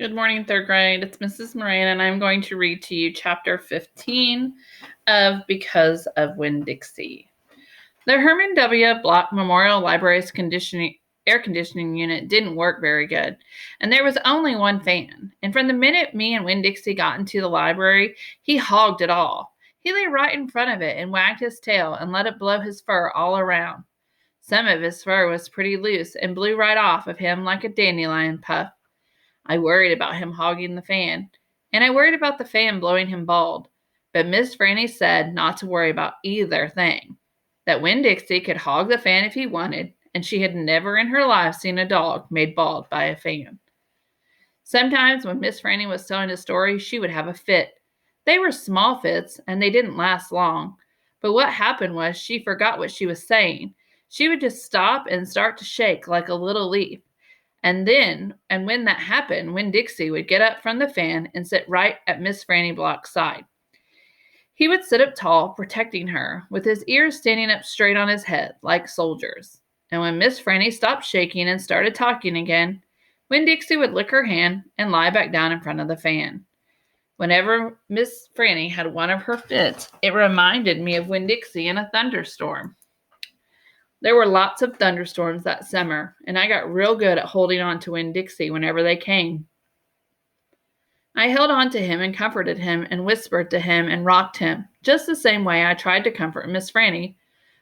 Good morning, third grade. It's Mrs. Moran, and I'm going to read to you chapter 15 of Because of Winn-Dixie. The Herman W. Block Memorial Library's air conditioning unit didn't work very good, and there was only one fan. And from the minute me and Winn-Dixie got into the library, he hogged it all. He lay right in front of it and wagged his tail and let it blow his fur all around. Some of his fur was pretty loose and blew right off of him like a dandelion puff. I worried about him hogging the fan, and I worried about the fan blowing him bald. But Miss Franny said not to worry about either thing, that Winn-Dixie could hog the fan if he wanted, and she had never in her life seen a dog made bald by a fan. Sometimes when Miss Franny was telling a story, she would have a fit. They were small fits, and they didn't last long. But what happened was she forgot what she was saying. She would just stop and start to shake like a little leaf. And when that happened, Winn-Dixie would get up from the fan and sit right at Miss Franny Block's side. He would sit up tall, protecting her, with his ears standing up straight on his head, like soldiers. And when Miss Franny stopped shaking and started talking again, Winn-Dixie would lick her hand and lie back down in front of the fan. Whenever Miss Franny had one of her fits, it reminded me of Winn-Dixie in a thunderstorm. There were lots of thunderstorms that summer, and I got real good at holding on to Winn-Dixie whenever they came. I held on to him and comforted him and whispered to him and rocked him, just the same way I tried to comfort Miss Franny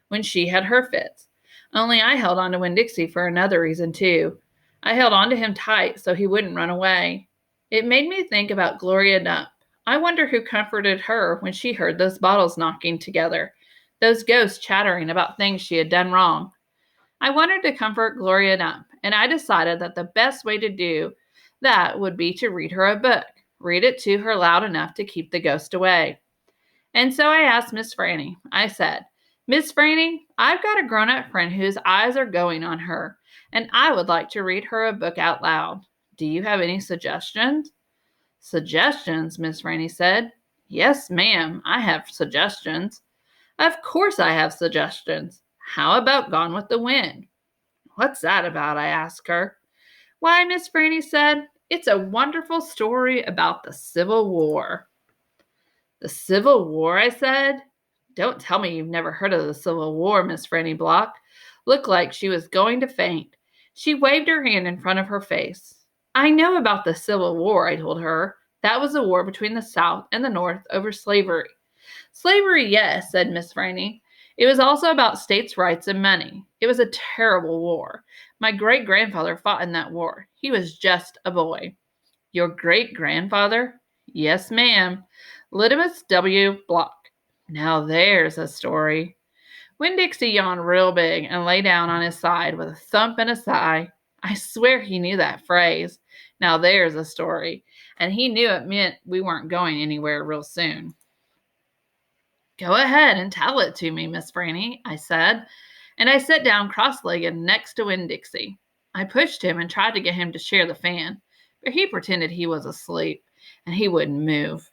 when she had her fits. Only I held on to Winn-Dixie for another reason, too. I held on to him tight so he wouldn't run away. It made me think about Gloria Dump. I wonder who comforted her when she heard those bottles knocking together, those ghosts chattering about things she had done wrong. I wanted to comfort Gloria Dump, and I decided that the best way to do that would be to read her a book, read it to her loud enough to keep the ghost away. And so I asked Miss Franny. I said, Miss Franny, I've got a grown up friend whose eyes are going on her, and I would like to read her a book out loud. Do you have any suggestions? Suggestions, Miss Franny said. Yes, ma'am, I have suggestions. Of course I have suggestions. How about Gone with the Wind? What's that about? I asked her. Why, Miss Franny said, it's a wonderful story about the Civil War. The Civil War, I said. Don't tell me you've never heard of the Civil War, Miss Franny Block. Looked like she was going to faint. She waved her hand in front of her face. I know about the Civil War, I told her. That was a war between the South and the North over slavery. Slavery, yes, said Miss Franny. It was also about states' rights and money. It was a terrible war. My great-grandfather fought in that war. He was just a boy. Your great-grandfather? Yes, ma'am. Lydimus W. Block. Now there's a story. Winn-Dixie yawned real big and lay down on his side with a thump and a sigh. I swear he knew that phrase. Now there's a story. And he knew it meant we weren't going anywhere real soon. Go ahead and tell it to me, Miss Franny, I said, and I sat down cross-legged next to Winn-Dixie. I pushed him and tried to get him to share the fan, but he pretended he was asleep, and he wouldn't move.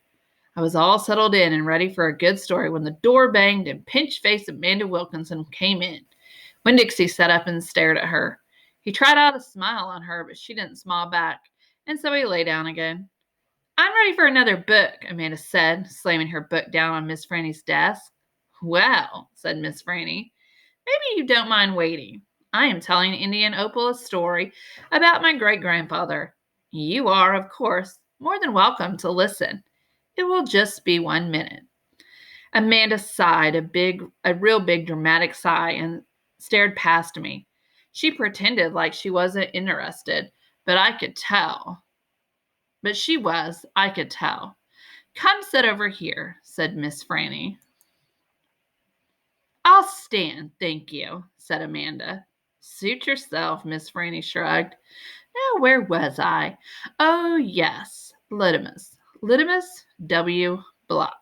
I was all settled in and ready for a good story when the door banged and pinch-faced Amanda Wilkinson came in. Winn-Dixie sat up and stared at her. He tried out a smile on her, but she didn't smile back, and so he lay down again. I'm ready for another book, Amanda said, slamming her book down on Miss Franny's desk. Well, said Miss Franny, maybe you don't mind waiting. I am telling Indian Opal a story about my great-grandfather. You are, of course, more than welcome to listen. It will just be 1 minute. Amanda sighed a real big dramatic sigh and stared past me. She pretended like she wasn't interested, but I could tell. But she was, I could tell. Come sit over here, said Miss Franny. I'll stand, thank you, said Amanda. Suit yourself, Miss Franny shrugged. Now, where was I? Oh, yes, Lydimus W. Block.